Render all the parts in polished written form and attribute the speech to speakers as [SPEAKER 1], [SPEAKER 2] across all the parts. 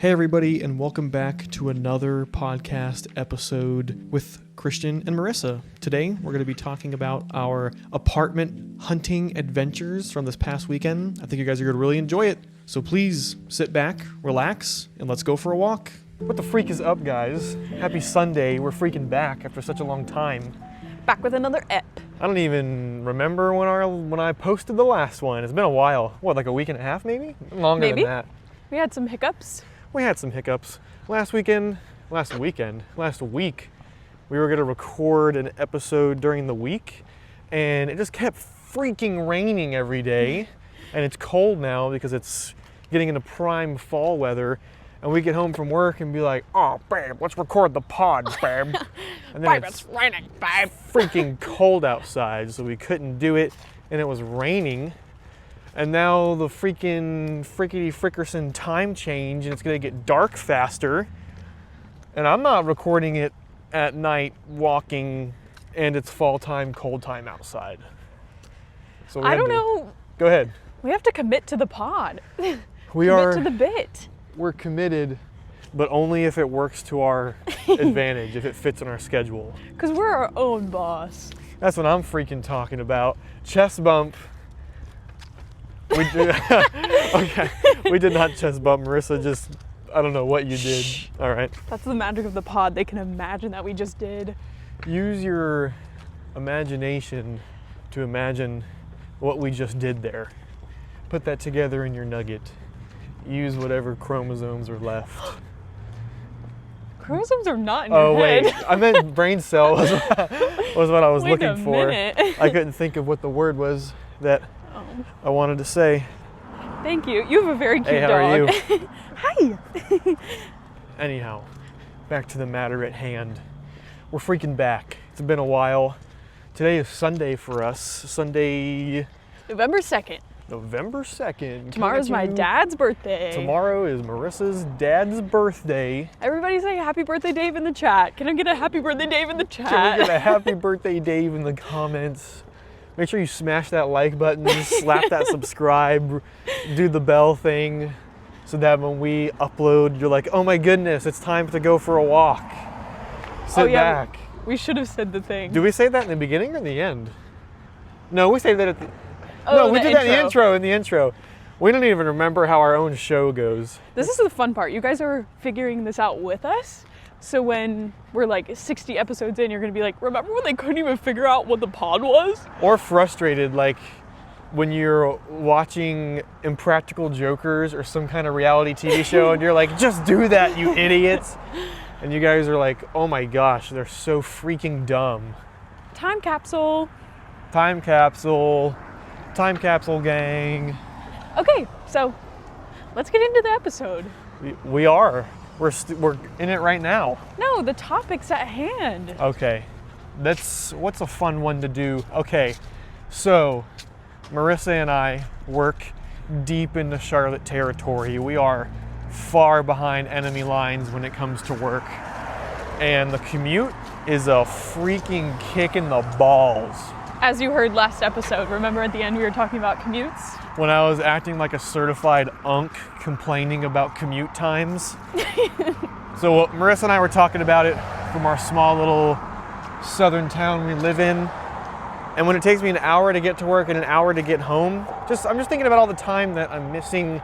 [SPEAKER 1] Hey everybody, and welcome back to another podcast episode with Christian and Marissa. Today, we're going to be talking about our apartment hunting adventures from this past weekend. I think you guys are going to really enjoy it. So please sit back, relax, and let's go for a walk. What the freak is up, guys? Happy Sunday. We're freaking back after such a long time.
[SPEAKER 2] Back with another ep.
[SPEAKER 1] I don't even remember when I posted the last one. It's been a while. What, like a week and a half maybe? Longer
[SPEAKER 2] Maybe.
[SPEAKER 1] than that.
[SPEAKER 2] We had some hiccups.
[SPEAKER 1] We had some hiccups. Last week, we were gonna record an episode during the week, and it just kept freaking raining every day. And it's cold now because it's getting into prime fall weather. And we get home from work and be like, oh, babe, let's record the pod, babe. And then
[SPEAKER 2] Babe, it's raining, babe.
[SPEAKER 1] freaking cold outside, so we couldn't do it, and it was raining. And now the freaking frickety-frickerson time change, and it's gonna get dark faster. And I'm not recording it at night walking, and it's fall time, cold time outside. So
[SPEAKER 2] I don't know.
[SPEAKER 1] Go ahead.
[SPEAKER 2] We have to commit to the pod.
[SPEAKER 1] We
[SPEAKER 2] commit to the bit.
[SPEAKER 1] We're committed, but only if it works to our advantage, if it fits in our schedule.
[SPEAKER 2] Because we're our own boss.
[SPEAKER 1] That's what I'm freaking talking about. Chest bump. We did, okay. We did not chest bump, Marissa. Just, I don't know what you did. All right.
[SPEAKER 2] That's the magic of the pod. They can imagine that we just did.
[SPEAKER 1] Use your imagination to imagine what we just did there. Put that together in your nugget. Use whatever chromosomes are left.
[SPEAKER 2] Chromosomes are not in
[SPEAKER 1] Oh
[SPEAKER 2] your head.
[SPEAKER 1] wait, I meant brain cell was what I was
[SPEAKER 2] Wait
[SPEAKER 1] looking
[SPEAKER 2] a
[SPEAKER 1] for.
[SPEAKER 2] minute.
[SPEAKER 1] I couldn't think of what the word was that I wanted to say.
[SPEAKER 2] Thank you. You have a very cute
[SPEAKER 1] Hey, how
[SPEAKER 2] dog.
[SPEAKER 1] are you?
[SPEAKER 2] Hi.
[SPEAKER 1] Anyhow, back to the matter at hand. We're freaking back. It's been a while. Today is Sunday for us. Sunday,
[SPEAKER 2] November 2nd.
[SPEAKER 1] November 2nd.
[SPEAKER 2] Tomorrow's my dad's birthday.
[SPEAKER 1] Tomorrow is Marissa's dad's birthday.
[SPEAKER 2] Everybody say happy birthday, Dave, in the chat. Can I get a happy birthday, Dave, in the chat?
[SPEAKER 1] Can we get a happy birthday, Dave, in the comments? Make sure you smash that like button, slap that subscribe, do the bell thing, so that when we upload, you're like, oh my goodness, it's time to go for a walk. Sit back.
[SPEAKER 2] We should have said the thing.
[SPEAKER 1] Do we say that in the beginning or in the end? No, we say that at the...
[SPEAKER 2] Oh,
[SPEAKER 1] no, we
[SPEAKER 2] the
[SPEAKER 1] did that
[SPEAKER 2] intro.
[SPEAKER 1] in the intro. We don't even remember how our own show goes.
[SPEAKER 2] This is the fun part. You guys are figuring this out with us. So when we're like 60 episodes in, you're going to be like, remember when they couldn't even figure out what the pod was?
[SPEAKER 1] Or frustrated, like when you're watching Impractical Jokers or some kind of reality TV show and you're like, just do that, you idiots. And you guys are like, oh my gosh, they're so freaking dumb.
[SPEAKER 2] Time capsule.
[SPEAKER 1] Time capsule gang.
[SPEAKER 2] Okay, so let's get into the episode.
[SPEAKER 1] We are. We're in it right now.
[SPEAKER 2] No, the topic's at hand.
[SPEAKER 1] Okay, what's a fun one to do? Okay, so Marissa and I work deep into Charlotte territory. We are far behind enemy lines when it comes to work. And the commute is a freaking kick in the balls.
[SPEAKER 2] As you heard last episode, remember at the end we were talking about commutes?
[SPEAKER 1] When I was acting like a certified unk complaining about commute times. So Marissa and I were talking about it from our small little southern town we live in. And when it takes me an hour to get to work and an hour to get home, I'm just thinking about all the time that I'm missing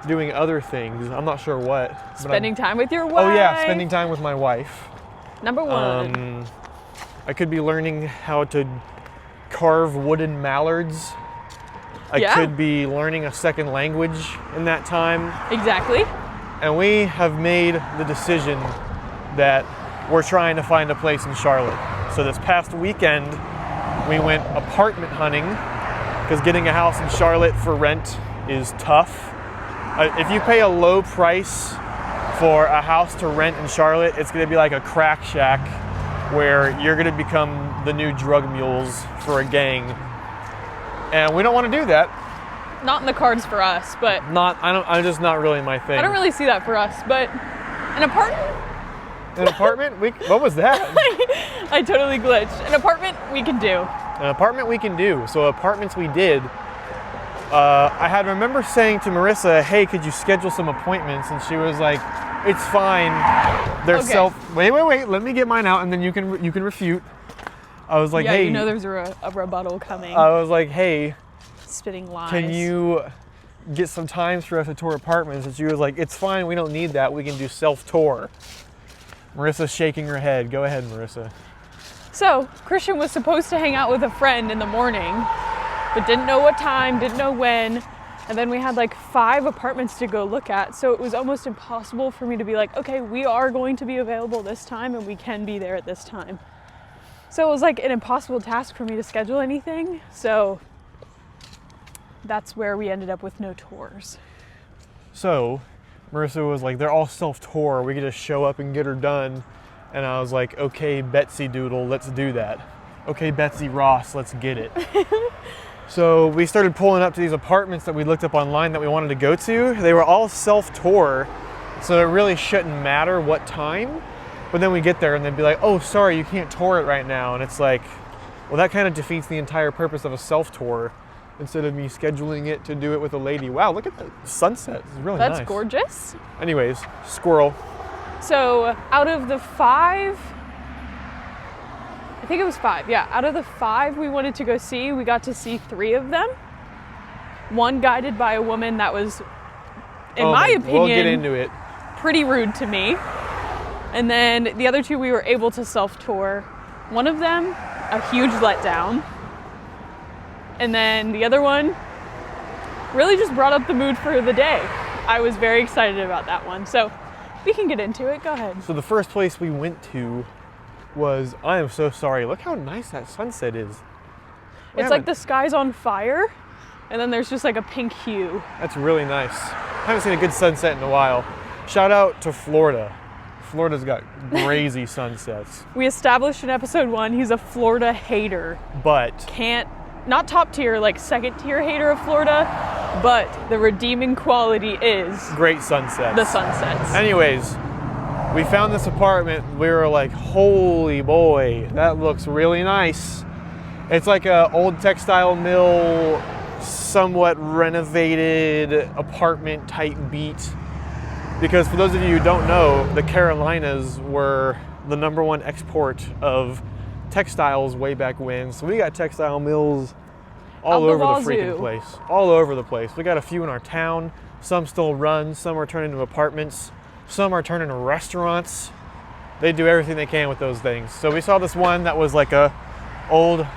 [SPEAKER 1] doing other things. I'm not sure what.
[SPEAKER 2] Spending time with your wife.
[SPEAKER 1] Oh yeah, spending time with my wife.
[SPEAKER 2] Number one.
[SPEAKER 1] I could be learning how to carve wooden mallards. I could be learning a second language in that time.
[SPEAKER 2] Exactly.
[SPEAKER 1] And we have made the decision that we're trying to find a place in Charlotte. So this past weekend, we went apartment hunting because getting a house in Charlotte for rent is tough. If you pay a low price for a house to rent in Charlotte, it's going to be like a crack shack where you're going to become the new drug mules for a gang. And we don't want to do that.
[SPEAKER 2] Not in the cards for us, but
[SPEAKER 1] I'm just not really my thing.
[SPEAKER 2] I don't really see that for us, but an apartment?
[SPEAKER 1] An apartment? What was that?
[SPEAKER 2] I totally glitched. An apartment we can do.
[SPEAKER 1] An apartment we can do. So apartments we did. I had remember saying to Marissa, hey, could you schedule some appointments? And she was like, it's fine. They're
[SPEAKER 2] Okay.
[SPEAKER 1] wait, let me get mine out and then you can refute. I was like,
[SPEAKER 2] Yeah,
[SPEAKER 1] hey.
[SPEAKER 2] you know there's a rebuttal coming.
[SPEAKER 1] I was like, hey,
[SPEAKER 2] Spitting lies.
[SPEAKER 1] can you get some times for us to tour apartments? And she was like, it's fine, we don't need that. We can do self-tour. Marissa's shaking her head. Go ahead, Marissa.
[SPEAKER 2] So, Christian was supposed to hang out with a friend in the morning, but didn't know what time, didn't know when. And then we had like 5 apartments to go look at. So it was almost impossible for me to be like, okay, we are going to be available this time and we can be there at this time. So it was like an impossible task for me to schedule anything. So that's where we ended up with no tours.
[SPEAKER 1] So Marissa was like, they're all self-tour. We could just show up and get her done. And I was like, okay, Betsy Doodle, let's do that. Okay, Betsy Ross, let's get it. So we started pulling up to these apartments that we looked up online that we wanted to go to. They were all self-tour, so it really shouldn't matter what time. But then we get there and they'd be like, oh, sorry, you can't tour it right now. And it's like, well, that kind of defeats the entire purpose of a self-tour instead of me scheduling it to do it with a lady. Wow, look at the sunset. It's really nice.
[SPEAKER 2] That's gorgeous.
[SPEAKER 1] Anyways, squirrel.
[SPEAKER 2] So out of the 5, I think it was 5, yeah. Out of the 5 we wanted to go see, we got to see 3 of them. One guided by a woman that was, in my opinion,
[SPEAKER 1] we'll get into it.
[SPEAKER 2] pretty rude to me. And then the other 2 we were able to self-tour. One of them, a huge letdown. And then the other one really just brought up the mood for the day. I was very excited about that one. So we can get into it, go ahead.
[SPEAKER 1] So the first place we went to was, I am so sorry, look how nice that sunset is.
[SPEAKER 2] It's like the sky's on fire, and then there's just like a pink hue.
[SPEAKER 1] That's really nice. I haven't seen a good sunset in a while. Shout out to Florida. Florida's got crazy sunsets.
[SPEAKER 2] We established in episode 1, he's a Florida hater.
[SPEAKER 1] But
[SPEAKER 2] Not top tier, like second tier hater of Florida, but the redeeming quality is
[SPEAKER 1] great sunsets.
[SPEAKER 2] the sunsets.
[SPEAKER 1] Anyways, we found this apartment. We were like, holy boy, that looks really nice. It's like a old textile mill, somewhat renovated apartment type beat. Because for those of you who don't know, the Carolinas were the #1 export of textiles way back when. So we got textile mills all over the freaking place. All over the place. We got a few in our town. Some still run. Some are turned into apartments. Some are turned into restaurants. They do everything they can with those things. So we saw this one that was like a old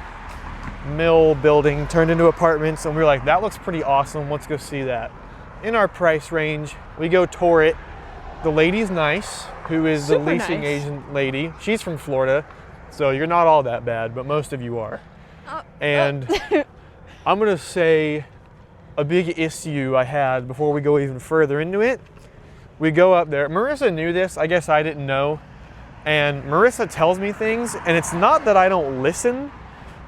[SPEAKER 1] mill building turned into apartments, and we were like, that looks pretty awesome. Let's go see that. In our price range, we go tour it. The lady's nice, who is the
[SPEAKER 2] Super
[SPEAKER 1] leasing
[SPEAKER 2] nice.
[SPEAKER 1] agent lady. She's from Florida, so you're not all that bad, but most of you are. And I'm gonna say a big issue I had before we go even further into it. We go up there. Marissa knew this. I guess I didn't know. And Marissa tells me things, and it's not that I don't listen,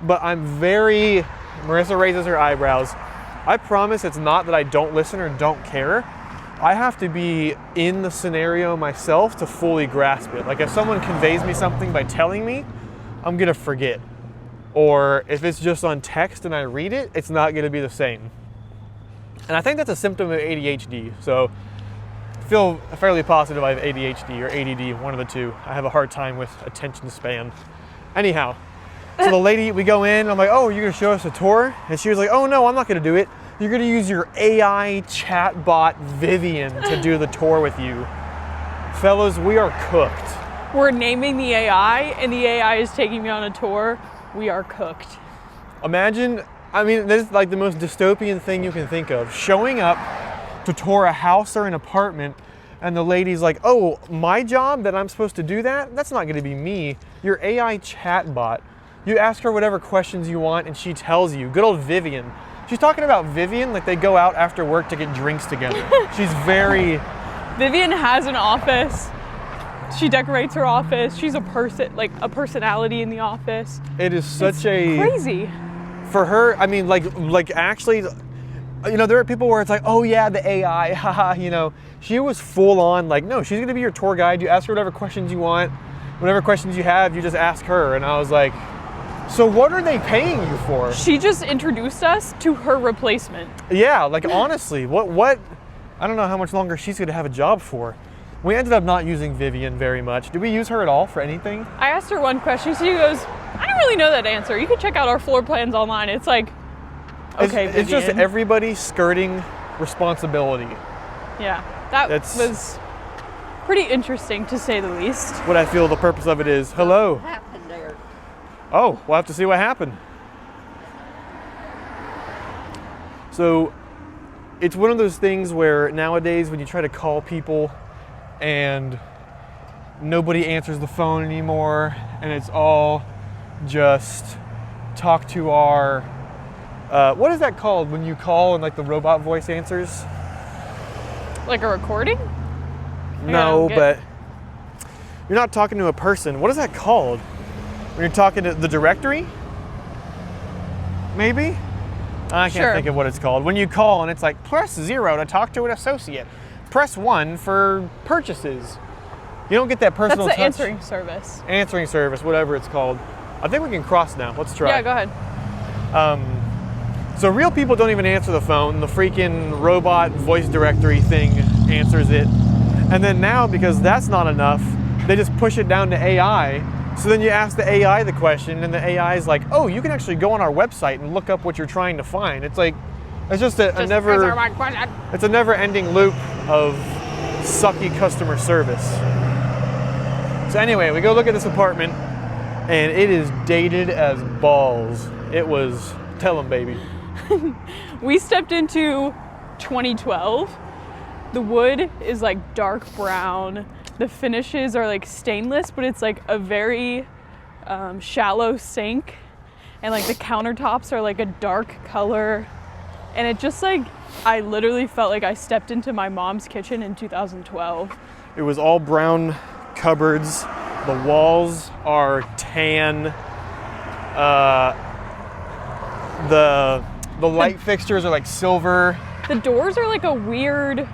[SPEAKER 1] but Marissa raises her eyebrows. I promise it's not that I don't listen or don't care. I have to be in the scenario myself to fully grasp it. Like if someone conveys me something by telling me, I'm gonna forget. Or if it's just on text and I read it, it's not gonna be the same. And I think that's a symptom of ADHD. So I feel fairly positive I have ADHD or ADD, one of the two. I have a hard time with attention span. Anyhow, so the lady, we go in, I'm like, oh, you're gonna show us a tour? And she was like, oh no, I'm not gonna do it. You're gonna use your AI chatbot Vivian to do the tour with you. Fellas, we are cooked.
[SPEAKER 2] We're naming the AI, and the AI is taking me on a tour. We are cooked.
[SPEAKER 1] Imagine, this is like the most dystopian thing you can think of. Showing up to tour a house or an apartment, and the lady's like, oh, my job that I'm supposed to do that? That's not gonna be me. Your AI chatbot. You ask her whatever questions you want, and she tells you. Good old Vivian. She's talking about Vivian like they go out after work to get drinks together. She's very...
[SPEAKER 2] Vivian has an office. She decorates her office. She's a personality in the office.
[SPEAKER 1] It is such
[SPEAKER 2] crazy.
[SPEAKER 1] For her, like actually, there are people where it's like, oh yeah, the AI, haha, She was full on like, no, she's gonna be your tour guide. You ask her whatever questions you want. Whatever questions you have, you just ask her. And I was like, So what are they paying you for?
[SPEAKER 2] She just introduced us to her replacement.
[SPEAKER 1] Yeah, like honestly, what? I don't know how much longer she's gonna have a job for. We ended up not using Vivian very much. Did we use her at all for anything?
[SPEAKER 2] I asked her one question. She goes, I don't really know that answer. You can check out our floor plans online. It's like, okay,
[SPEAKER 1] It's just
[SPEAKER 2] Vivian.
[SPEAKER 1] everybody skirting responsibility.
[SPEAKER 2] Yeah, that
[SPEAKER 1] That's-
[SPEAKER 2] was pretty interesting to say the least.
[SPEAKER 1] What I feel the purpose of it is, hello.
[SPEAKER 3] What happened there?
[SPEAKER 1] Oh, we'll have to see what happened. So it's one of those things where nowadays when you try to call people and nobody answers the phone anymore and it's all just talk to our, what is that called when you call and like the robot voice answers?
[SPEAKER 2] Like a recording?
[SPEAKER 1] No,
[SPEAKER 2] get-
[SPEAKER 1] but you're not talking to a person. What is that called? When you're talking to the directory? Maybe? I can't
[SPEAKER 2] Sure.
[SPEAKER 1] think of what it's called. When you call and it's like, press 0 to talk to an associate. Press 1 for purchases. You don't get that
[SPEAKER 2] That's
[SPEAKER 1] personal
[SPEAKER 2] the
[SPEAKER 1] touch.
[SPEAKER 2] answering service.
[SPEAKER 1] Answering service, whatever it's called. I think we can cross now. Let's try.
[SPEAKER 2] Yeah, go ahead.
[SPEAKER 1] So real people don't even answer the phone. The freaking robot voice directory thing answers it. And then now, because that's not enough, they just push it down to AI. So then you ask the AI the question and the AI is like, oh, you can actually go on our website and look up what you're trying to find. It's like, it's just a it's a never ending loop of sucky customer service. So anyway, we go look at this apartment and it is dated as balls. It was, tell 'em baby.
[SPEAKER 2] We stepped into 2012. The wood is like dark brown. The finishes are like stainless, but it's like a very shallow sink. And like the countertops are like a dark color. And it just like, I literally felt like I stepped into my mom's kitchen in 2012.
[SPEAKER 1] It was all brown cupboards. The walls are tan. The light fixtures are like silver.
[SPEAKER 2] The doors are like a weird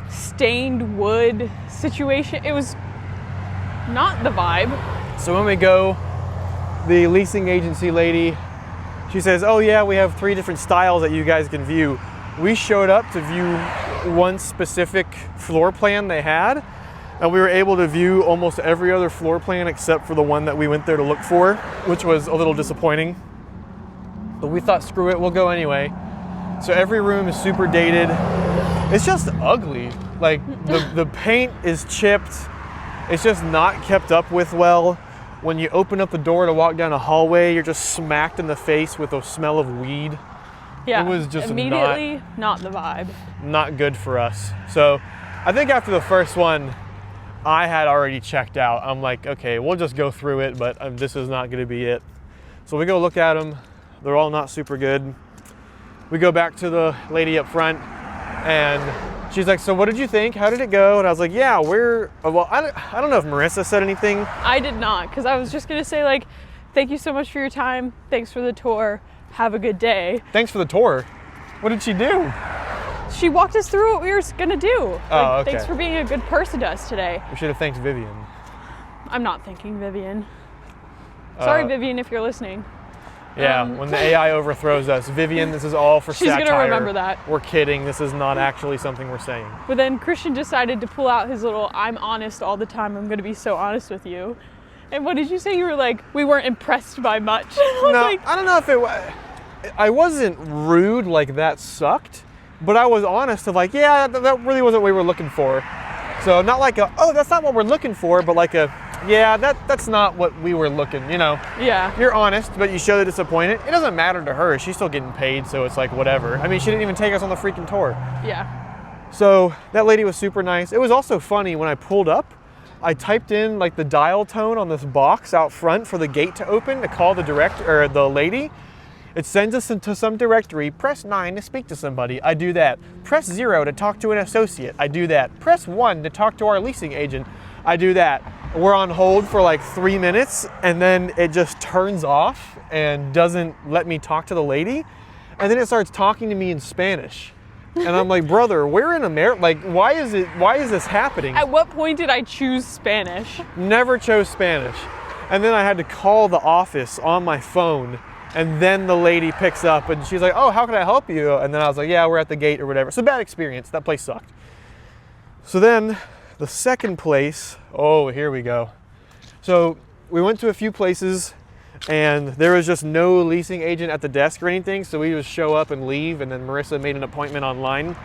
[SPEAKER 2] stained wood situation. It was not the vibe.
[SPEAKER 1] So when we go, the leasing agency lady, she says, oh yeah, we have 3 different styles that you guys can view. We showed up to view one specific floor plan they had, and we were able to view almost every other floor plan except for the one that we went there to look for, which was a little disappointing. But we thought, screw it, we'll go anyway. So every room is super dated. It's just ugly. Like the paint is chipped. It's just not kept up with well. When you open up the door to walk down a hallway, you're just smacked in the face with the smell of weed.
[SPEAKER 2] Yeah,
[SPEAKER 1] It was just
[SPEAKER 2] immediately not the vibe.
[SPEAKER 1] Not good for us. So I think after the first one, I had already checked out. I'm like, okay, we'll just go through it, but this is not gonna be it. So we go look at them. They're all not super good. We go back to the lady up front and she's like, so what did you think? How did it go? And I was like, yeah, well, I don't know if Marissa said anything.
[SPEAKER 2] I did not, because I was just gonna say like, thank you so much for your time. Thanks for the tour. Have a good day.
[SPEAKER 1] Thanks for the tour. What did she do?
[SPEAKER 2] She walked us through what we were gonna do. Like,
[SPEAKER 1] Oh, okay.
[SPEAKER 2] Thanks for being a good person to us today.
[SPEAKER 1] We should have thanked Vivian.
[SPEAKER 2] I'm not thanking Vivian. Sorry,
[SPEAKER 1] Uh,
[SPEAKER 2] Vivian, if you're listening.
[SPEAKER 1] Yeah, when the AI overthrows us. Vivian, this is all for
[SPEAKER 2] She's
[SPEAKER 1] satire.
[SPEAKER 2] gonna remember that.
[SPEAKER 1] We're kidding. This is not actually something we're saying.
[SPEAKER 2] But then Christian decided to pull out his little, I'm honest all the time, I'm gonna be so honest with you. And what did you say? You were like, we weren't impressed by much. I was
[SPEAKER 1] No,
[SPEAKER 2] like,
[SPEAKER 1] I don't know if it was. I wasn't rude, like that sucked, but I was honest of like, yeah, that really wasn't what we were looking for. So not like oh, that's not what we're looking for, but like yeah, that's not what we were looking, you know.
[SPEAKER 2] yeah.
[SPEAKER 1] You're honest, but you show the disappointed. It doesn't matter to her. She's still getting paid, so it's like whatever. I mean, she didn't even take us on the freaking tour.
[SPEAKER 2] Yeah.
[SPEAKER 1] So that lady was super nice. It was also funny when I pulled up, I typed in like the dial tone on this box out front for the gate to open to call the lady. It sends us into some directory. Press 9 to speak to somebody. I do that. Press 0 to talk to an associate. I do that. Press 1 to talk to our leasing agent. I do that. We're on hold for like 3 minutes and then it just turns off and doesn't let me talk to the lady. And then it starts talking to me in Spanish. And I'm like, brother, we're in America. Like, why is this happening?
[SPEAKER 2] At what point did I choose Spanish?
[SPEAKER 1] Never chose Spanish. And then I had to call the office on my phone, and then the lady picks up and she's like, oh, how can I help you? And then I was like, yeah, we're at the gate or whatever. So bad experience. That place sucked. So then the second place, oh, here we go. So we went to a few places and there was just no leasing agent at the desk or anything. So we just show up and leave. And then Marissa made an appointment online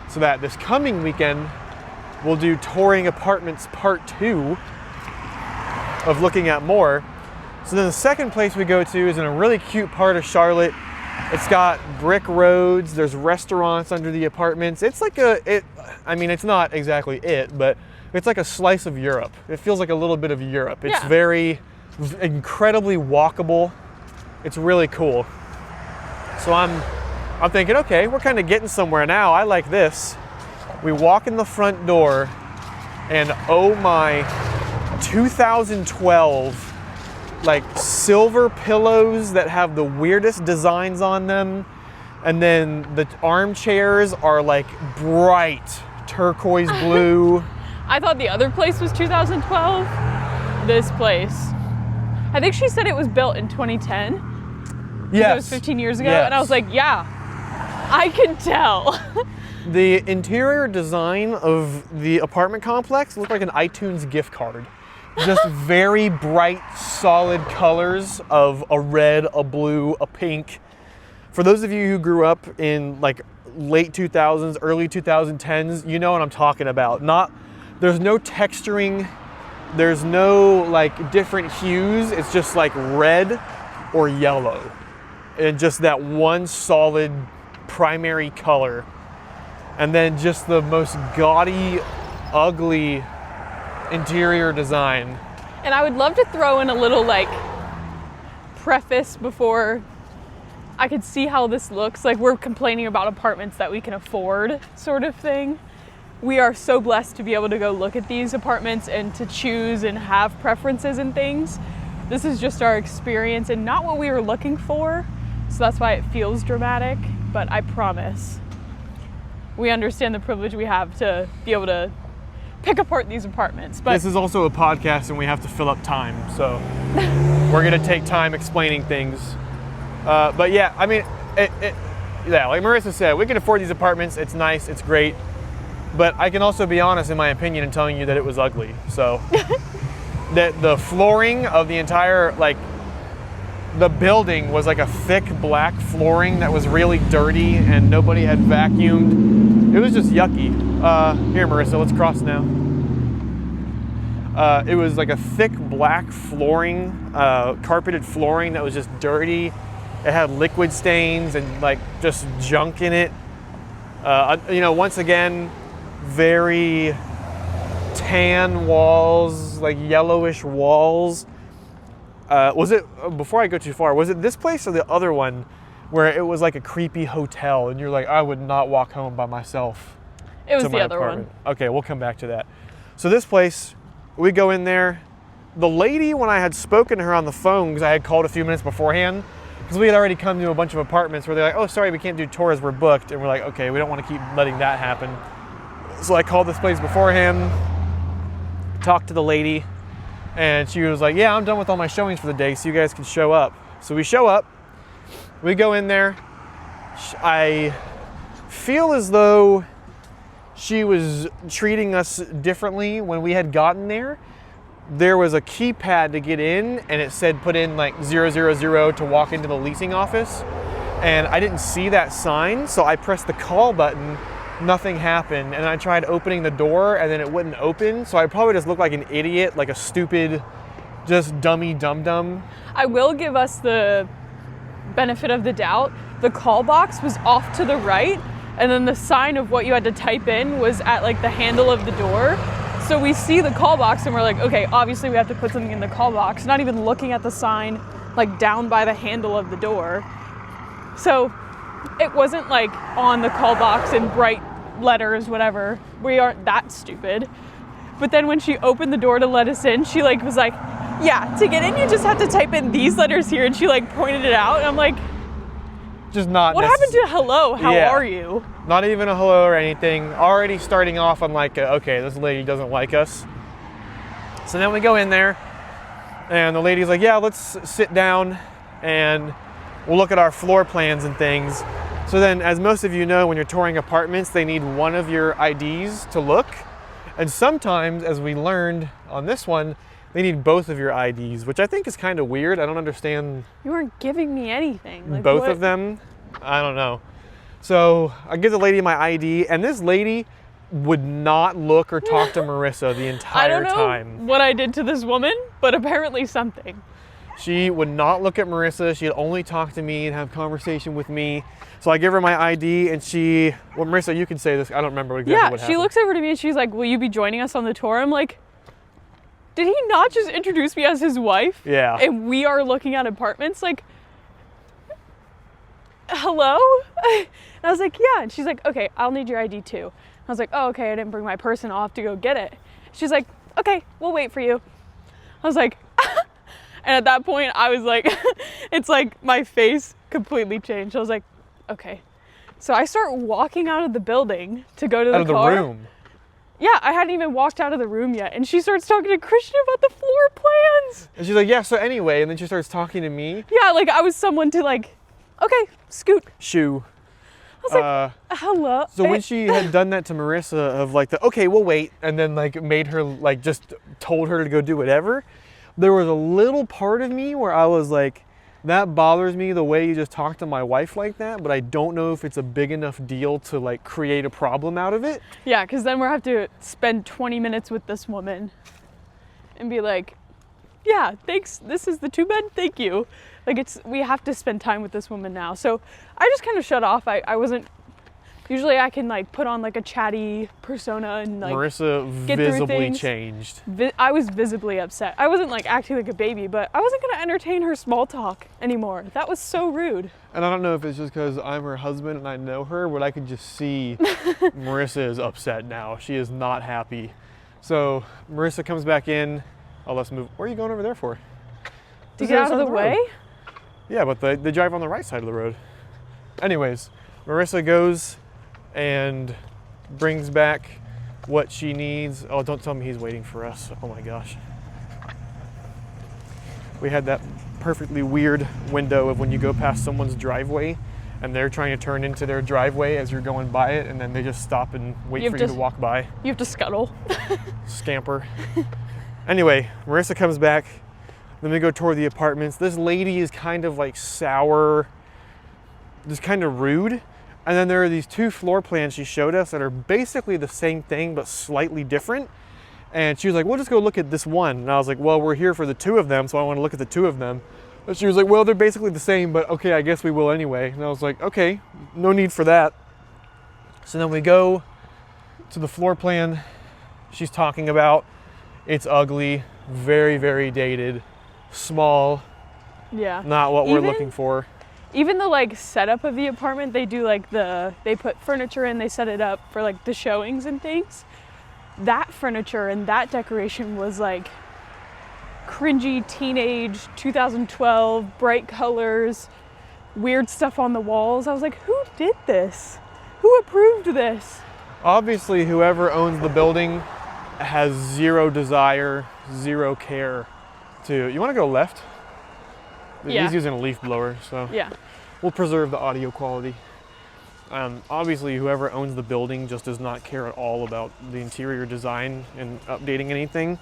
[SPEAKER 1] so that this coming weekend we'll do Touring Apartments Part 2 of looking at more. So then the second place we go to is in a really cute part of Charlotte. It's got brick roads, there's restaurants under the apartments. It's like it's not exactly it, but it's like a slice of Europe. It feels like a little bit of Europe. It's very incredibly walkable. It's really cool. So I'm thinking, okay, we're kind of getting somewhere now. I like this. We walk in the front door and oh my, 2012 like silver pillows that have the weirdest designs on them, and then the armchairs are like bright turquoise blue.
[SPEAKER 2] I thought the other place was 2012. This place, I think she said it was built in 2010.
[SPEAKER 1] Yes.
[SPEAKER 2] It was 15 years ago.
[SPEAKER 1] Yes.
[SPEAKER 2] And I was like, yeah, I can tell.
[SPEAKER 1] The interior design of the apartment complex looked like an iTunes gift card. Just very bright, solid colors of a red, a blue, a pink. For those of you who grew up in like late 2000s, early 2010s, you know what I'm talking about. There's no texturing, there's no like different hues. It's just like red or yellow, and just that one solid primary color. And then just the most gaudy, ugly interior design.
[SPEAKER 2] And I would love to throw in a little like preface before I could see how this looks. Like, we're complaining about apartments that we can afford, sort of thing. We are so blessed to be able to go look at these apartments and to choose and have preferences and things. This is just our experience and not what we were looking for. So that's why it feels dramatic, but I promise we understand the privilege we have to be able to pick apart these apartments. But
[SPEAKER 1] this is also a podcast and we have to fill up time, so we're gonna take time explaining things. But yeah, I mean, yeah, like Marissa said, we can afford these apartments. It's nice, it's great. But I can also be honest in my opinion in telling you that it was ugly. So the flooring of the entire, like, the building was like a thick black flooring that was really dirty and nobody had vacuumed. It was just yucky. Here, Marissa, let's cross now. It was like a thick black flooring, carpeted flooring that was just dirty. It had liquid stains and like just junk in it. Once again, very tan walls, like yellowish walls. Was it, before I go too far, was it this place or the other one where it was like a creepy hotel and you're like, I would not walk home by myself?
[SPEAKER 2] it was
[SPEAKER 1] to
[SPEAKER 2] the
[SPEAKER 1] my
[SPEAKER 2] other
[SPEAKER 1] apartment.
[SPEAKER 2] one.
[SPEAKER 1] Okay, we'll come back to that. So this place, we go in there. The lady, when I had spoken to her on the phone, because I had called a few minutes beforehand, because we had already come to a bunch of apartments where they're like, oh, sorry, we can't do tours, we're booked. And we're like, okay, we don't want to keep letting that happen. So I called this place beforehand, talked to the lady, and she was like, yeah, I'm done with all my showings for the day, so you guys can show up. So we show up, we go in there. I feel as though she was treating us differently when we had gotten there. There was a keypad to get in, and it said put in like 000 to walk into the leasing office. And I didn't see that sign, so I pressed the call button. Nothing happened, and I tried opening the door, and then it wouldn't open. So I probably just looked like an idiot, like a stupid, just dummy dum-dum.
[SPEAKER 2] I will give us the benefit of the doubt. The call box was off to the right, and then the sign of what you had to type in was at like the handle of the door. So we see the call box and we're like, okay, obviously we have to put something in the call box, not even looking at the sign like down by the handle of the door. So it wasn't like on the call box in bright letters, whatever. We aren't that stupid. But then when she opened the door to let us in, she like was like, yeah, to get in you just have to type in these letters here, and she like pointed it out, and I'm like,
[SPEAKER 1] Just not
[SPEAKER 2] what happened to hello, how are you?
[SPEAKER 1] Not even a hello or anything. Already starting off on like, okay, this lady doesn't like us. So then we go in there, And the lady's like, yeah, let's sit down and we'll look at our floor plans and things. So then, as most of you know, when you're touring apartments, they need one of your IDs to look. And sometimes, as we learned on this one, they need both of your IDs, which I think is kind of weird. I don't understand.
[SPEAKER 2] You weren't giving me anything. Like,
[SPEAKER 1] both
[SPEAKER 2] what?
[SPEAKER 1] of them? I don't know. So I give the lady my ID, and this lady would not look or talk to Marissa the entire
[SPEAKER 2] I don't know
[SPEAKER 1] time.
[SPEAKER 2] what I did to this woman, but apparently something.
[SPEAKER 1] She would not look at Marissa. She'd only talk to me and have conversation with me. So I give her my ID, and well, Marissa, you can say this. I don't remember exactly what happened.
[SPEAKER 2] Yeah, she looks over to me and she's like, will you be joining us on the tour? I'm like, did he not just introduce me as his wife?
[SPEAKER 1] Yeah.
[SPEAKER 2] And we are looking at apartments? Like, hello? And I was like, yeah. And she's like, okay, I'll need your ID too. I was like, oh, okay, I didn't bring my purse, I'll have to go get it. She's like, okay, we'll wait for you. I was like, and at that point, I was like, it's like my face completely changed. I was like, okay. So I start walking out of the building to go to the car.
[SPEAKER 1] Out of the room?
[SPEAKER 2] Yeah, I hadn't even walked out of the room yet. And she starts talking to Christian about the floor plans.
[SPEAKER 1] And she's like, yeah, so anyway, and then she starts talking to me.
[SPEAKER 2] Yeah, like I was someone to like, okay, scoot.
[SPEAKER 1] Shoo.
[SPEAKER 2] I was like, hello.
[SPEAKER 1] So when she had done that to Marissa of like okay, we'll wait, and then like made her like just told her to go do whatever, there was a little part of me where I was like, that bothers me the way you just talked to my wife like that, but I don't know if it's a big enough deal to like create a problem out of it.
[SPEAKER 2] Yeah, because then we'll have to spend 20 minutes with this woman and be like, yeah, thanks, this is the 2-bed, thank you. Like we have to spend time with this woman now. So I just kind of shut off. I wasn't, usually I can like put on like a chatty persona and like
[SPEAKER 1] Marissa
[SPEAKER 2] get through
[SPEAKER 1] visibly
[SPEAKER 2] things.
[SPEAKER 1] changed.
[SPEAKER 2] I was visibly upset. I wasn't like acting like a baby, but I wasn't gonna entertain her small talk anymore. That was so rude.
[SPEAKER 1] And I don't know if it's just because I'm her husband and I know her, but I can just see Marissa is upset now. She is not happy. So Marissa comes back in. Oh, let's move. Where are you going over there for?
[SPEAKER 2] To get out of the way?
[SPEAKER 1] Yeah, but they drive on the right side of the road. Anyways, Marissa goes and brings back what she needs. Oh, don't tell me he's waiting for us. Oh my gosh. We had that perfectly weird window of when you go past someone's driveway and they're trying to turn into their driveway as you're going by it, and then they just stop and wait for you to walk by.
[SPEAKER 2] You have to scuttle.
[SPEAKER 1] Scamper. Anyway, Marissa comes back. Then we go toward the apartments. This lady is kind of like sour, just kind of rude. And then there are these 2 floor plans she showed us that are basically the same thing, but slightly different. And she was like, we'll just go look at this one. And I was like, well, we're here for the 2 of them, so I want to look at the 2 of them. But she was like, well, they're basically the same, but okay, I guess we will anyway. And I was like, okay, no need for that. So then we go to the floor plan she's talking about. It's ugly, very, very dated, small,
[SPEAKER 2] Yeah.
[SPEAKER 1] not what we're looking for.
[SPEAKER 2] Even the like setup of the apartment, they do like they put furniture in, they set it up for like the showings and things. That furniture and that decoration was like cringy teenage 2012, bright colors, weird stuff on the walls. I was like, who did this? Who approved this?
[SPEAKER 1] Obviously, whoever owns the building has zero desire, zero care to. You want to go left?
[SPEAKER 2] Yeah.
[SPEAKER 1] He's using a leaf blower, so
[SPEAKER 2] Yeah.
[SPEAKER 1] we'll preserve the audio quality. Obviously, whoever owns the building just does not care at all about the interior design and updating anything.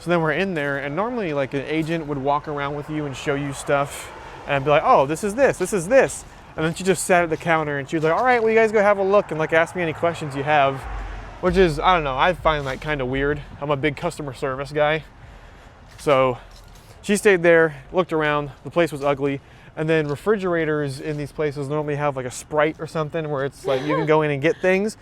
[SPEAKER 1] So then we're in there, and normally like an agent would walk around with you and show you stuff and be like, oh, this is this, this is this. And then she just sat at the counter and she was like, all right, well, you guys go have a look and like ask me any questions you have, which is, I don't know, I find that kind of weird. I'm a big customer service guy. So she stayed there, looked around, the place was ugly. And then refrigerators in these places normally have like a Sprite or something where it's like you can go in and get things.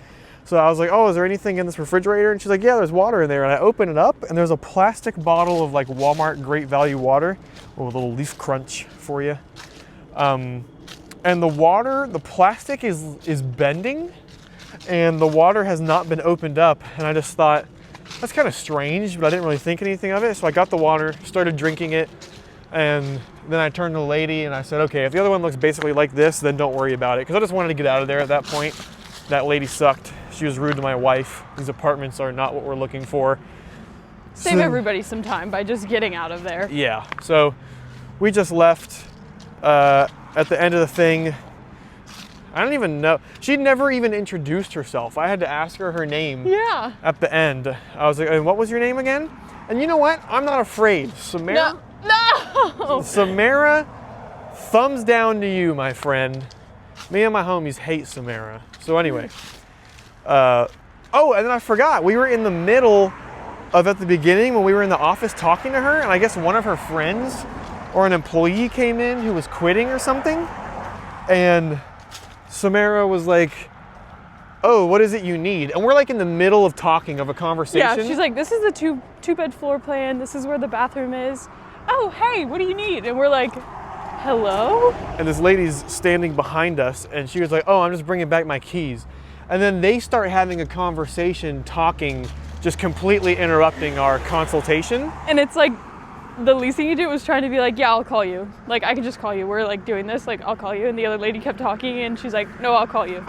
[SPEAKER 1] So I was like, oh, is there anything in this refrigerator? And she's like, yeah, there's water in there. And I open it up and there's a plastic bottle of like Walmart Great Value water with a little leaf crunch for you. And the water, the plastic is bending and the water has not been opened up. And I just thought, that's kind of strange, but I didn't really think anything of it. So I got the water, started drinking it. And then I turned to the lady and I said, okay, if the other one looks basically like this, then don't worry about it. Because I just wanted to get out of there at that point. That lady sucked. She was rude to my wife. These apartments are not what we're looking for.
[SPEAKER 2] Save
[SPEAKER 1] So-
[SPEAKER 2] everybody some time by just getting out of there.
[SPEAKER 1] Yeah. So we just left at the end of the thing. I don't even know. She'd never even introduced herself. I had to ask her name
[SPEAKER 2] Yeah.
[SPEAKER 1] at the end. I was like, and what was your name again? And you know what? I'm not afraid. Samara?
[SPEAKER 2] No.
[SPEAKER 1] Samara, thumbs down to you, my friend. Me and my homies hate Samara. So anyway. Oh, and then I forgot. We were in the middle of at the beginning when we were in the office talking to her, and I guess one of her friends or an employee came in who was quitting or something. And Samara was like, oh, what is it you need? And we're like in the middle of talking of a conversation.
[SPEAKER 2] Yeah, she's like, this is the two-bed floor plan. This is where the bathroom is. Oh, hey, what do you need? And we're like, hello?
[SPEAKER 1] And this lady's standing behind us, and she was like, oh, I'm just bringing back my keys. And then they start having a conversation, talking, just completely interrupting our consultation.
[SPEAKER 2] And it's like, the leasing agent was trying to be like, yeah, I'll call you. Like, I can just call you. We're like doing this, like, I'll call you. And the other lady kept talking, and she's like, no, I'll call you.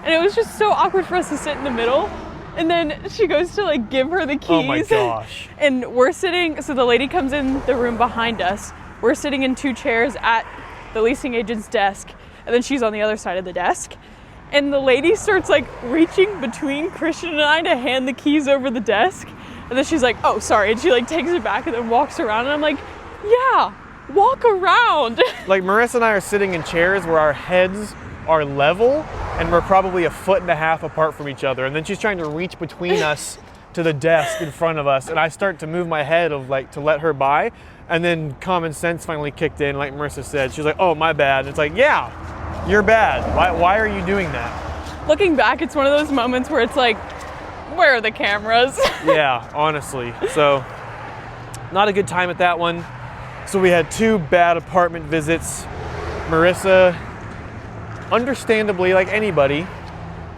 [SPEAKER 2] And it was just so awkward for us to sit in the middle. And then she goes to like give her the keys.
[SPEAKER 1] Oh my gosh.
[SPEAKER 2] And we're sitting, so the lady comes in the room behind us. We're sitting in 2 chairs at the leasing agent's desk. And then she's on the other side of the desk. And the lady starts like reaching between Christian and I to hand the keys over the desk. And then she's like, oh, sorry. And she like takes it back and then walks around. And I'm like, yeah, walk around.
[SPEAKER 1] Like Marissa and I are sitting in chairs where our heads are level and we're probably 1.5 feet apart from each other. And then she's trying to reach between us to the desk in front of us. And I start to move my head of like to let her by. And then common sense finally kicked in, like Marissa said. She's like, oh, my bad. And it's like, yeah, you're bad. Why are you doing that?
[SPEAKER 2] Looking back, it's one of those moments where it's like, where are the cameras?
[SPEAKER 1] Yeah, honestly. So not a good time at that one. So we had 2 bad apartment visits. Marissa, understandably, like anybody,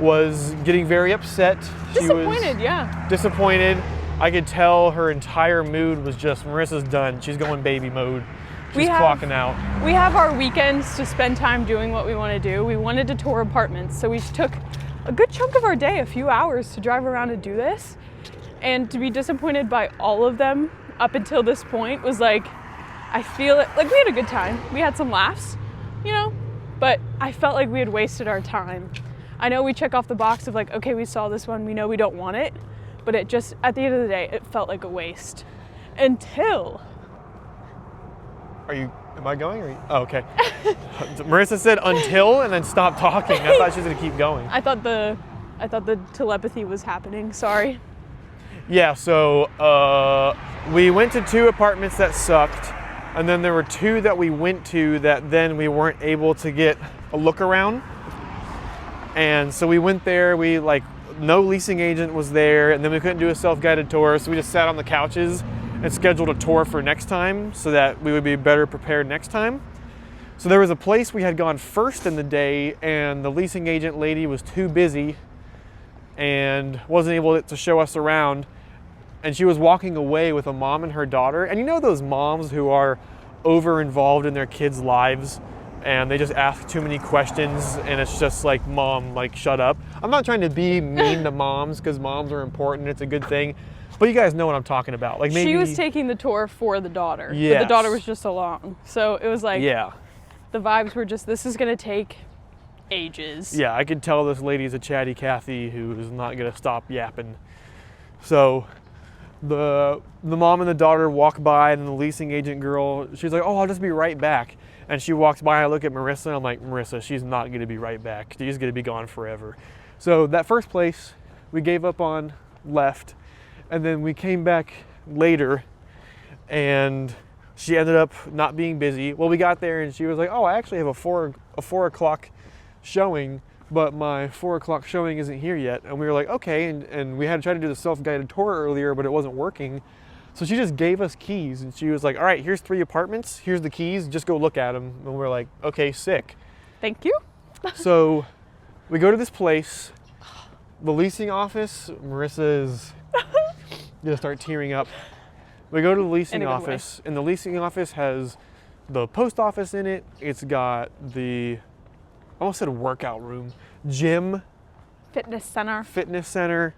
[SPEAKER 1] was getting very upset.
[SPEAKER 2] Disappointed, yeah.
[SPEAKER 1] Disappointed. I could tell her entire mood was just, Marissa's done. She's going baby mode. She's clocking out.
[SPEAKER 2] We have our weekends to spend time doing what we want to do. We wanted to tour apartments, so we took a good chunk of our day, a few hours, to drive around and do this. And to be disappointed by all of them up until this point was like, I feel it, like we had a good time. We had some laughs, you know, but I felt like we had wasted our time. I know we check off the box of like, okay, we saw this one, we know we don't want it, but it just, at the end of the day, it felt like a waste. Until...
[SPEAKER 1] Am I going? Oh, okay. Marissa said until and then stopped talking. I thought she was gonna keep going.
[SPEAKER 2] I thought the telepathy was happening, sorry.
[SPEAKER 1] Yeah, so we went to 2 apartments that sucked, and then there were 2 that we went to that then we weren't able to get a look around. And so we went there, no leasing agent was there, and then we couldn't do a self-guided tour, so we just sat on the couches and scheduled a tour for next time so that we would be better prepared next time. So there was a place we had gone first in the day, and the leasing agent lady was too busy and wasn't able to show us around. And she was walking away with a mom and her daughter. And you know those moms who are over involved in their kids' lives and they just ask too many questions and it's just like, mom, like, shut up. I'm not trying to be mean to moms because moms are important. It's a good thing. But you guys know what I'm talking about. Like maybe
[SPEAKER 2] she was taking the tour for the daughter, but
[SPEAKER 1] Yes.
[SPEAKER 2] the daughter was just along. So it was like,
[SPEAKER 1] Yeah.
[SPEAKER 2] the vibes were just, this is gonna take ages.
[SPEAKER 1] Yeah, I could tell this lady's a chatty Cathy who is not gonna stop yapping. So the mom and the daughter walk by, and then the leasing agent girl, she's like, oh, I'll just be right back. And she walks by, I look at Marissa, and I'm like, Marissa, she's not gonna be right back. She's gonna be gone forever. So that first place we gave up on, left, and then we came back later, and she ended up not being busy. Well, we got there and she was like, oh, I actually have a 4 o'clock showing, but my 4 o'clock showing isn't here yet. And we were like, okay, and we had tried to do the self-guided tour earlier, but it wasn't working. So she just gave us keys, and she was like, all right, here's 3 apartments, here's the keys, just go look at them. And we're like, okay, sick.
[SPEAKER 2] Thank you.
[SPEAKER 1] So we go to this place, the leasing office. Marissa is gonna start tearing up. We go to the leasing
[SPEAKER 2] In a good way.
[SPEAKER 1] office, and the leasing office has the post office in it. It's got I almost said workout room, gym,
[SPEAKER 2] Fitness center.
[SPEAKER 1] fitness center.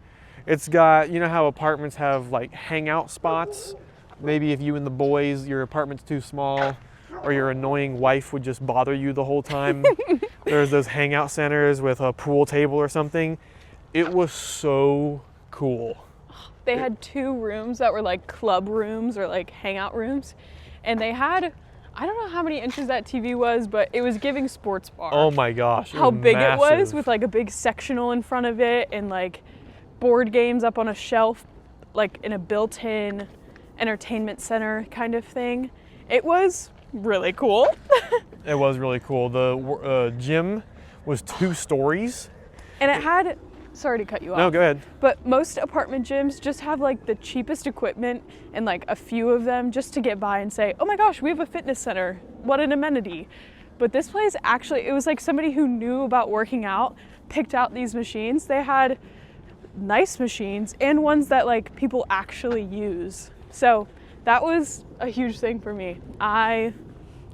[SPEAKER 1] It's got, you know how apartments have like hangout spots? Maybe if you and the boys, your apartment's too small, or your annoying wife would just bother you the whole time. There's those hangout centers with a pool table or something. It was so cool.
[SPEAKER 2] They had 2 rooms that were like club rooms or like hangout rooms. And they had, I don't know how many inches that TV was, but it was giving sports bar.
[SPEAKER 1] Oh my gosh.
[SPEAKER 2] How big
[SPEAKER 1] massive.
[SPEAKER 2] it was, with like a big sectional in front of it and like board games up on a shelf, like in a built-in entertainment center kind of thing. It was really cool.
[SPEAKER 1] It was really cool. The gym was 2 stories.
[SPEAKER 2] And it had, sorry to cut you off.
[SPEAKER 1] No, go ahead.
[SPEAKER 2] But most apartment gyms just have like the cheapest equipment and like a few of them just to get by and say, oh my gosh, we have a fitness center. What an amenity. But this place actually, it was like somebody who knew about working out picked out these machines. They had nice machines and ones that like people actually use. So that was a huge thing for me. I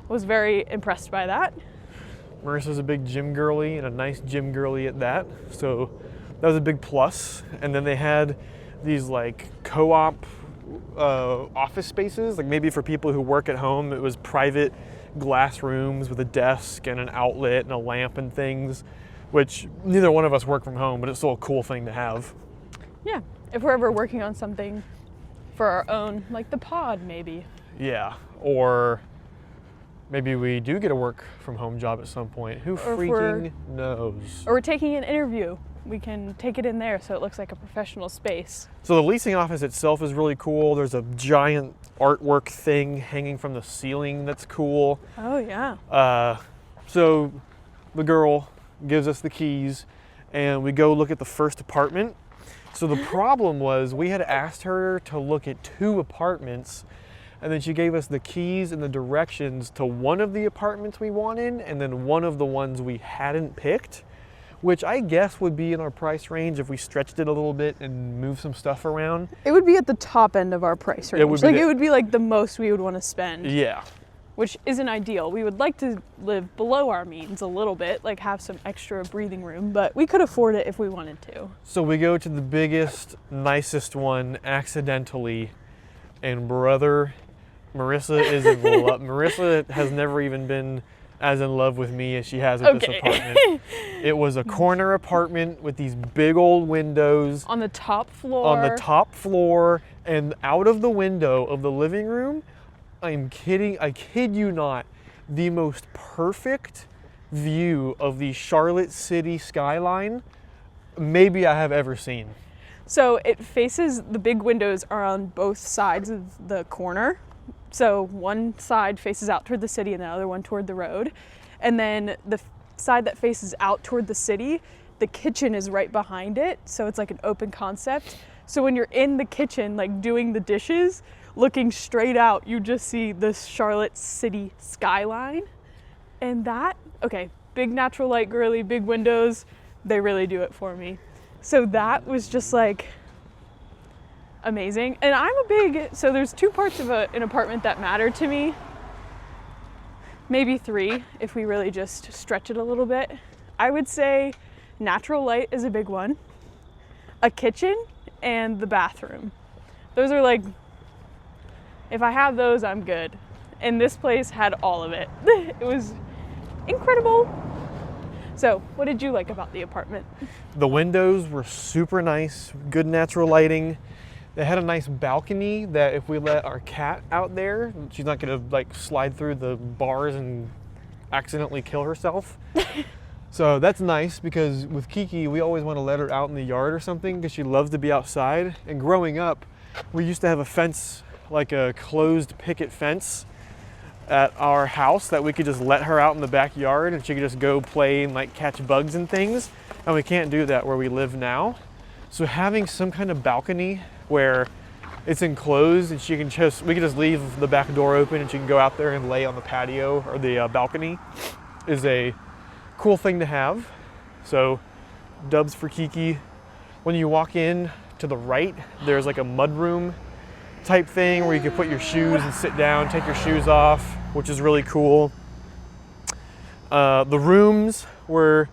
[SPEAKER 2] was very impressed by that.
[SPEAKER 1] Marissa's a big gym girly and a nice gym girly at that. So that was a big plus. And then they had these like co-op office spaces, like maybe for people who work at home. It was private glass rooms with a desk and an outlet and a lamp and things, which neither one of us work from home, but it's still a cool thing to have.
[SPEAKER 2] Yeah, if we're ever working on something for our own, like the pod maybe.
[SPEAKER 1] Yeah, or maybe we do get a work from home job at some point. Who freaking knows?
[SPEAKER 2] Or we're taking an interview. We can take it in there so it looks like a professional space.
[SPEAKER 1] So the leasing office itself is really cool. There's a giant artwork thing hanging from the ceiling that's cool.
[SPEAKER 2] Oh yeah.
[SPEAKER 1] So the girl gives us the keys and we go look at the first apartment. So the problem was we had asked her to look at 2 apartments, and then she gave us the keys and the directions to one of the apartments we wanted and then one of the ones we hadn't picked, which I guess would be in our price range if we stretched it a little bit and moved some stuff around.
[SPEAKER 2] It would be at the top end of our price range.
[SPEAKER 1] It would be
[SPEAKER 2] like the most we would want to spend.
[SPEAKER 1] Yeah.
[SPEAKER 2] Which isn't ideal. We would like to live below our means a little bit, like have some extra breathing room, but we could afford it if we wanted to.
[SPEAKER 1] So we go to the biggest, nicest one accidentally, and brother, Marissa is in love. Marissa has never even been as in love with me as she has with this apartment. It was a corner apartment with these big old windows.
[SPEAKER 2] On the top floor.
[SPEAKER 1] On the top floor, and out of the window of the living room, I kid you not, the most perfect view of the Charlotte City skyline maybe I have ever seen.
[SPEAKER 2] So it faces, the big windows are on both sides of the corner. So one side faces out toward the city and the other one toward the road. And then the side that faces out toward the city, the kitchen is right behind it. So it's like an open concept. So when you're in the kitchen, like doing the dishes, looking straight out, you just see the Charlotte City skyline. And that, okay, big natural light girly, big windows, they really do it for me. So that was just like amazing. And so there's 2 parts of an apartment that matter to me. Maybe 3 if we really just stretch it a little bit. I would say natural light is a big one, a kitchen, and the bathroom. Those are like, if I have those, I'm good. And this place had all of it. It was incredible. So, what did you like about the apartment?
[SPEAKER 1] The windows were super nice, good natural lighting. They had a nice balcony that if we let our cat out there, she's not gonna like slide through the bars and accidentally kill herself. So that's nice, because with Kiki, we always want to let her out in the yard or something because she loves to be outside. And growing up, we used to have a fence, like a closed picket fence at our house that we could just let her out in the backyard and she could just go play and like catch bugs and things. And we can't do that where we live now. So having some kind of balcony where it's enclosed and we can just leave the back door open and she can go out there and lay on the patio or the balcony is a cool thing to have. So dubs for Kiki. When you walk in to the right, there's like a mudroom type thing where you can put your shoes and sit down, take your shoes off, which is really cool. The rooms were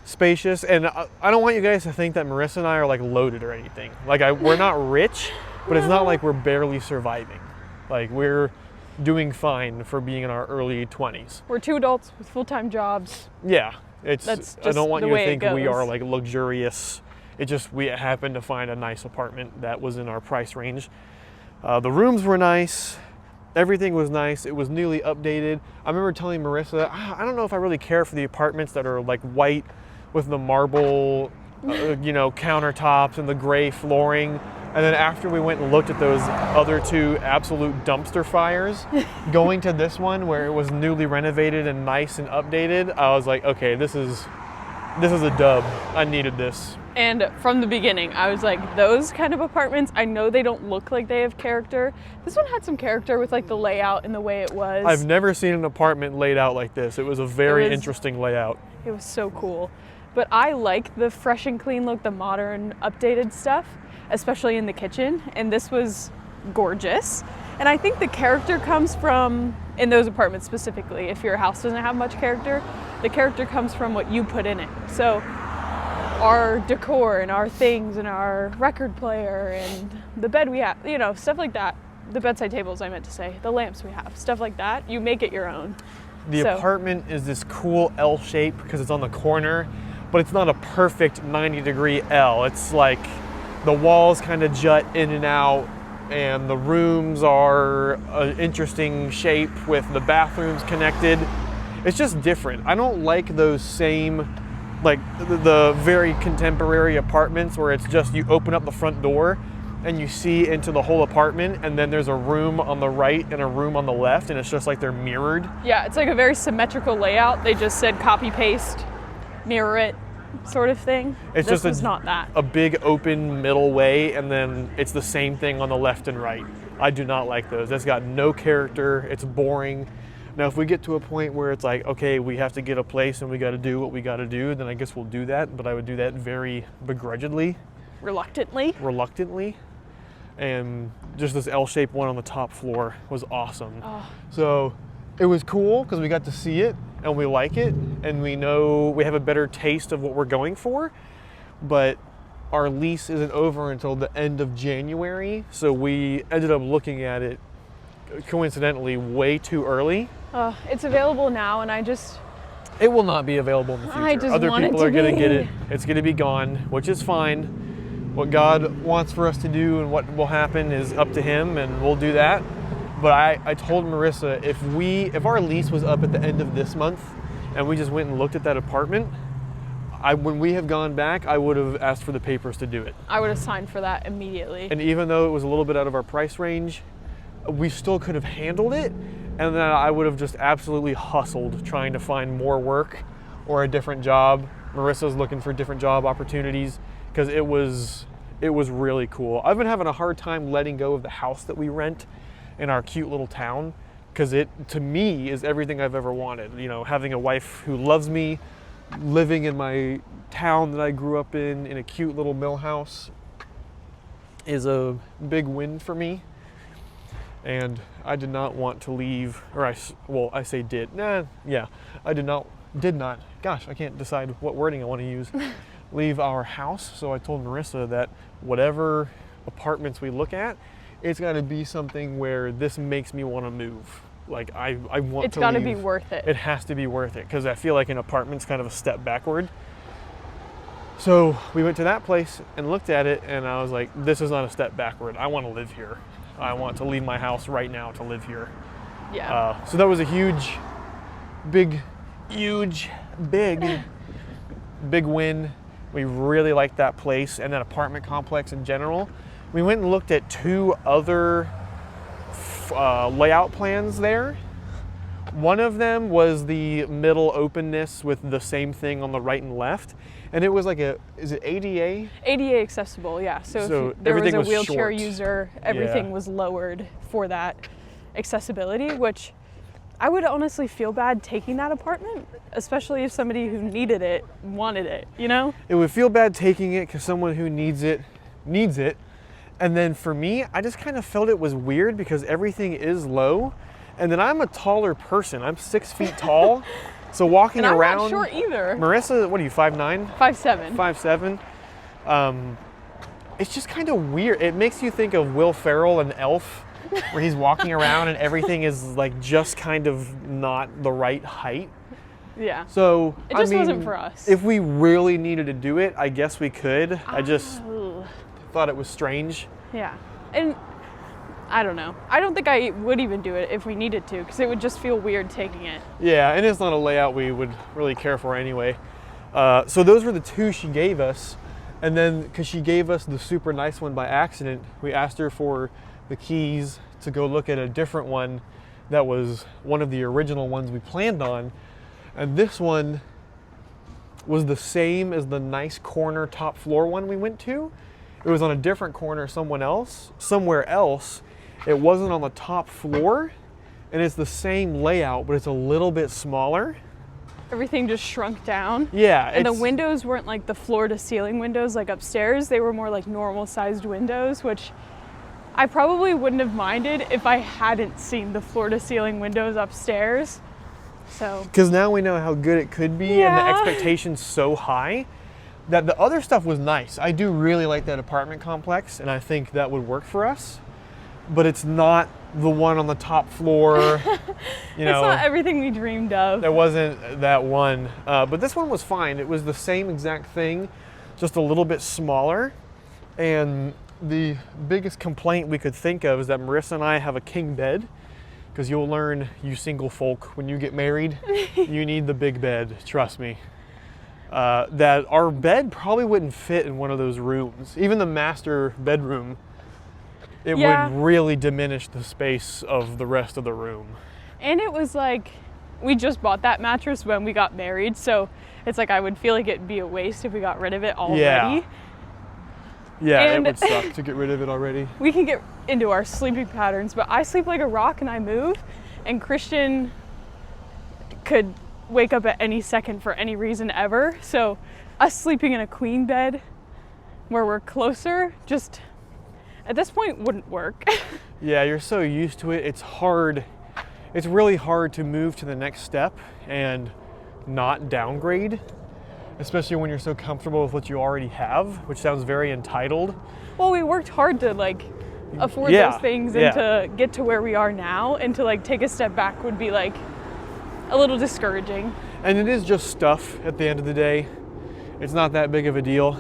[SPEAKER 1] spacious, and I don't want you guys to think that Marissa and I are like loaded or anything. Like we're not rich, but it's not like we're barely surviving. Like we're doing fine for being in our early 20s.
[SPEAKER 2] We're 2 adults with full-time jobs.
[SPEAKER 1] Yeah,
[SPEAKER 2] That's just
[SPEAKER 1] I don't want
[SPEAKER 2] the
[SPEAKER 1] you to
[SPEAKER 2] way it
[SPEAKER 1] think we
[SPEAKER 2] goes.
[SPEAKER 1] are like luxurious. It just, we happened to find a nice apartment that was in our price range. The rooms were nice. Everything was nice. It was newly updated. I remember telling Marissa, I don't know if I really care for the apartments that are like white with the marble, countertops and the gray flooring. And then after we went and looked at those other 2 absolute dumpster fires, going to this one where it was newly renovated and nice and updated, I was like, okay, this is a dub. I needed this.
[SPEAKER 2] And from the beginning, I was like, those kind of apartments, I know they don't look like they have character. This one had some character with like the layout and the way it was.
[SPEAKER 1] I've never seen an apartment laid out like this. It was a very interesting layout.
[SPEAKER 2] It was so cool. But I like the fresh and clean look, the modern, updated stuff, especially in the kitchen. And this was gorgeous. And I think the character comes from, in those apartments specifically, if your house doesn't have much character, the character comes from what you put in it. So our decor and our things and our record player and the bed we have, stuff like that. The bedside tables, I meant to say, the lamps we have, stuff like that. You make it your own.
[SPEAKER 1] The apartment is this cool L shape because it's on the corner, but it's not a perfect 90-degree L. It's like the walls kind of jut in and out, and the rooms are an interesting shape with the bathrooms connected. It's just different. I don't like those same, like the very contemporary apartments where it's just you open up the front door and you see into the whole apartment, and then there's a room on the right and a room on the left, and it's just like they're mirrored.
[SPEAKER 2] Yeah, it's like a very symmetrical layout. They just said copy paste, mirror it, sort of thing.
[SPEAKER 1] It's
[SPEAKER 2] this
[SPEAKER 1] just
[SPEAKER 2] was not that.
[SPEAKER 1] A big open middle way, and then it's the same thing on the left and right. I do not like those. That's got no character. It's boring. Now, if we get to a point where it's like, okay, we have to get a place and we got to do what we got to do, then I guess we'll do that. But I would do that very begrudgingly. Reluctantly. And just this L-shaped one on the top floor was awesome.
[SPEAKER 2] Oh.
[SPEAKER 1] So it was cool because we got to see it and we like it and we know we have a better taste of what we're going for. But our lease isn't over until the end of January. So we ended up looking at it coincidentally way too early.
[SPEAKER 2] It's available now, and
[SPEAKER 1] it will not be available in the future.
[SPEAKER 2] I just
[SPEAKER 1] Other
[SPEAKER 2] want
[SPEAKER 1] people
[SPEAKER 2] it
[SPEAKER 1] are
[SPEAKER 2] to
[SPEAKER 1] going to
[SPEAKER 2] be.
[SPEAKER 1] get it. It's going to be gone, which is fine. What God wants for us to do and what will happen is up to Him, and we'll do that. But I told Marissa, if our lease was up at the end of this month and we just went and looked at that apartment, when we have gone back, I would have asked for the papers to do it.
[SPEAKER 2] I would have signed for that immediately.
[SPEAKER 1] And even though it was a little bit out of our price range, we still could have handled it. And then I would have just absolutely hustled trying to find more work or a different job. Marissa's looking for different job opportunities because it was really cool. I've been having a hard time letting go of the house that we rent in our cute little town because it, to me, is everything I've ever wanted. Having a wife who loves me, living in my town that I grew up in a cute little mill house is a big win for me. And I did not want to leave, I say did. I did not. Gosh, I can't decide what wording I want to use. Leave our house. So I told Marissa that whatever apartments we look at, it's got to be something where this makes me want to move. Like I want to leave.
[SPEAKER 2] It's got to be worth it.
[SPEAKER 1] It has to be worth it because I feel like an apartment's kind of a step backward. So we went to that place and looked at it, and I was like, this is not a step backward. I want to live here. I want to leave my house right now to live here.
[SPEAKER 2] Yeah.
[SPEAKER 1] So that was a big win. We really liked that place and that apartment complex in general. We went and looked at 2 other layout plans there. One of them was the middle openness with the same thing on the right and left. And it was like is it ADA?
[SPEAKER 2] ADA accessible, yeah. So if there was
[SPEAKER 1] everything
[SPEAKER 2] a
[SPEAKER 1] was
[SPEAKER 2] wheelchair
[SPEAKER 1] short.
[SPEAKER 2] user, everything was lowered for that accessibility, which I would honestly feel bad taking that apartment, especially if somebody who needed it wanted it,
[SPEAKER 1] It would feel bad taking it because someone who needs it. And then for me, I just kind of felt it was weird because everything is low. And then I'm a taller person. I'm 6 feet tall. So walking
[SPEAKER 2] And I'm
[SPEAKER 1] around,
[SPEAKER 2] not short either.
[SPEAKER 1] Marissa, what are you, 5'9"?
[SPEAKER 2] 5'7".
[SPEAKER 1] 5'7". It's just kind of weird. It makes you think of Will Ferrell and Elf, where he's walking around and everything is like just kind of not the right height.
[SPEAKER 2] Yeah.
[SPEAKER 1] So
[SPEAKER 2] It just wasn't for us.
[SPEAKER 1] If we really needed to do it, I guess we could. I just
[SPEAKER 2] Oh.
[SPEAKER 1] thought it was strange.
[SPEAKER 2] Yeah. And I don't know. I don't think I would even do it if we needed to, because it would just feel weird taking it.
[SPEAKER 1] Yeah, and it's not a layout we would really care for anyway. So those were the two she gave us. And then, because she gave us the super nice one by accident, we asked her for the keys to go look at a different one that was one of the original ones we planned on. And this one was the same as the nice corner top floor one we went to. It was on a different corner somewhere else. It wasn't on the top floor, and it's the same layout, but it's a little bit smaller.
[SPEAKER 2] Everything just shrunk down.
[SPEAKER 1] Yeah.
[SPEAKER 2] And the windows weren't like the floor to ceiling windows like upstairs. They were more like normal sized windows, which I probably wouldn't have minded if I hadn't seen the floor to ceiling windows upstairs. So,
[SPEAKER 1] because now we know how good it could be, and the
[SPEAKER 2] Yeah.
[SPEAKER 1] expectation's so high that the other stuff was nice. I do really like that apartment complex, and I think that would work for us. But it's not the one on the top floor. You know,
[SPEAKER 2] it's not everything we dreamed of.
[SPEAKER 1] there wasn't that one. But this one was fine. It was the same exact thing, just a little bit smaller. And the biggest complaint we could think of is that Marissa and I have a king bed. Because you'll learn, you single folk, when you get married, you need the big bed, trust me. That our bed probably wouldn't fit in one of those rooms. Even the master bedroom, it
[SPEAKER 2] Yeah.
[SPEAKER 1] would really diminish the space of the rest of the room.
[SPEAKER 2] And it was like, we just bought that mattress when we got married, so it's like I would feel like it'd be a waste if we got rid of it already.
[SPEAKER 1] Yeah,
[SPEAKER 2] And-
[SPEAKER 1] it would suck to get rid of it already.
[SPEAKER 2] We can get into our sleeping patterns, but I sleep like a rock and I move, and Christian could wake up at any second for any reason ever. So us sleeping in a queen bed where we're closer just at this point wouldn't work.
[SPEAKER 1] Yeah, you're so used to it. It's hard. It's really hard to move to the next step and not downgrade, especially when you're so comfortable with what you already have, which sounds very entitled.
[SPEAKER 2] Well, we worked hard to like afford
[SPEAKER 1] Yeah,
[SPEAKER 2] those things and
[SPEAKER 1] yeah.
[SPEAKER 2] to get to where we are now, and to like take a step back would be like a little discouraging.
[SPEAKER 1] And it is just stuff at the end of the day. It's not that big of a deal.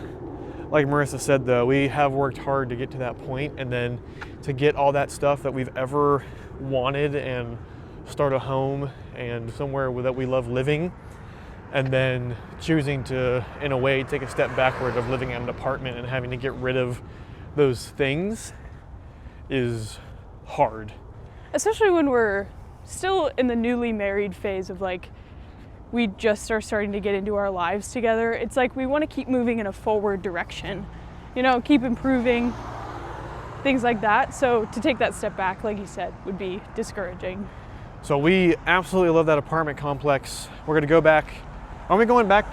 [SPEAKER 1] Like Marissa said though, we have worked hard to get to that point, and then to get all that stuff that we've ever wanted and start a home and somewhere that we love living, and then choosing to, in a way, take a step backward of living in an apartment and having to get rid of those things is hard.
[SPEAKER 2] Especially when we're still in the newly married phase of like, we just are starting to get into our lives together. It's like we want to keep moving in a forward direction, you know, keep improving, things like that. So to take that step back, like you said, would be discouraging.
[SPEAKER 1] So we absolutely love that apartment complex. We're gonna go back. Are we going back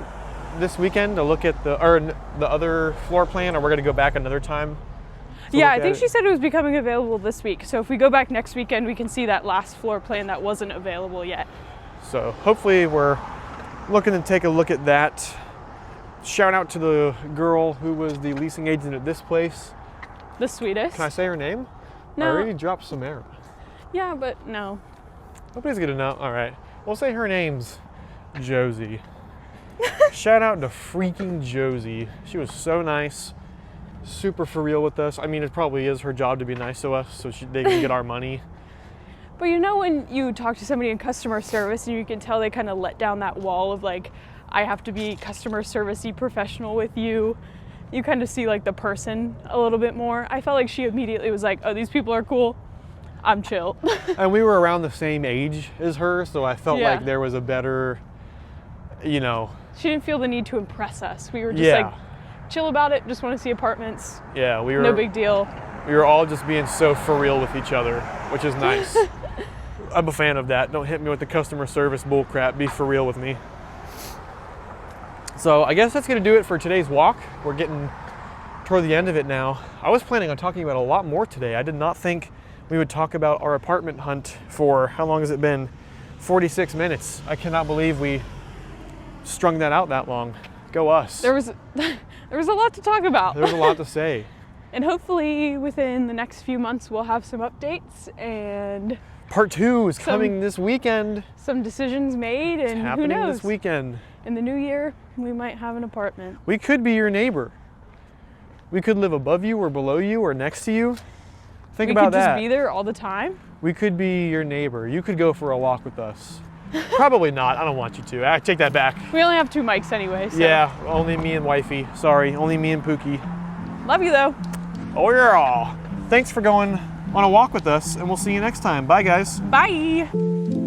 [SPEAKER 1] this weekend to look at the other floor plan, or we're gonna go back another time? to
[SPEAKER 2] Yeah,
[SPEAKER 1] look
[SPEAKER 2] I
[SPEAKER 1] at
[SPEAKER 2] think
[SPEAKER 1] it?
[SPEAKER 2] she said it was becoming available this week. So if we go back next weekend, we can see that last floor plan that wasn't available yet.
[SPEAKER 1] So hopefully we're looking to take a look at that. Shout out to the girl who was the leasing agent at this place.
[SPEAKER 2] The sweetest.
[SPEAKER 1] Can I say her name?
[SPEAKER 2] No.
[SPEAKER 1] I already dropped Samara.
[SPEAKER 2] Yeah, but no.
[SPEAKER 1] Nobody's gonna know. All right. We'll say her name's Josie. Shout out to freaking Josie. She was so nice, super for real with us. I mean, it probably is her job to be nice to us so they can get our money.
[SPEAKER 2] But you know when you talk to somebody in customer service and you can tell they kind of let down that wall of like, I have to be customer servicey professional with you. You kind of see like the person a little bit more. I felt like she immediately was like, oh, these people are cool. I'm chill.
[SPEAKER 1] And we were around the same age as her, so I felt
[SPEAKER 2] Yeah.
[SPEAKER 1] like there was a better, you know,
[SPEAKER 2] She didn't feel the need to impress us. We were just
[SPEAKER 1] Yeah.
[SPEAKER 2] like, chill about it. Just want to see apartments.
[SPEAKER 1] yeah, we were
[SPEAKER 2] No big deal.
[SPEAKER 1] we were all just being so for real with each other, which is nice. I'm a fan of that. Don't hit me with the customer service bull crap. Be for real with me. So I guess that's going to do it for today's walk. We're getting toward the end of it now. I was planning on talking about a lot more today. I did not think we would talk about our apartment hunt for, how long has it been? 46 minutes. I cannot believe we strung that out that long. Go us.
[SPEAKER 2] There was a lot to talk about.
[SPEAKER 1] There's a lot to say.
[SPEAKER 2] And hopefully within the next few months we'll have some updates and
[SPEAKER 1] Part 2 is coming this weekend.
[SPEAKER 2] some decisions made, and who
[SPEAKER 1] Happening
[SPEAKER 2] knows?
[SPEAKER 1] this weekend.
[SPEAKER 2] In the new year, we might have an apartment.
[SPEAKER 1] We could be your neighbor. We could live above you or below you or next to you. Think
[SPEAKER 2] We
[SPEAKER 1] about
[SPEAKER 2] could just
[SPEAKER 1] that.
[SPEAKER 2] be there all the time.
[SPEAKER 1] We could be your neighbor. You could go for a walk with us. Probably not. I don't want you to. I take that back.
[SPEAKER 2] We only have 2 mics anyway, so.
[SPEAKER 1] Yeah, only me and wifey. Sorry, only me and Pookie.
[SPEAKER 2] Love you though.
[SPEAKER 1] Oh yeah. Thanks for going on a walk with us, and we'll see you next time. Bye, guys.
[SPEAKER 2] Bye.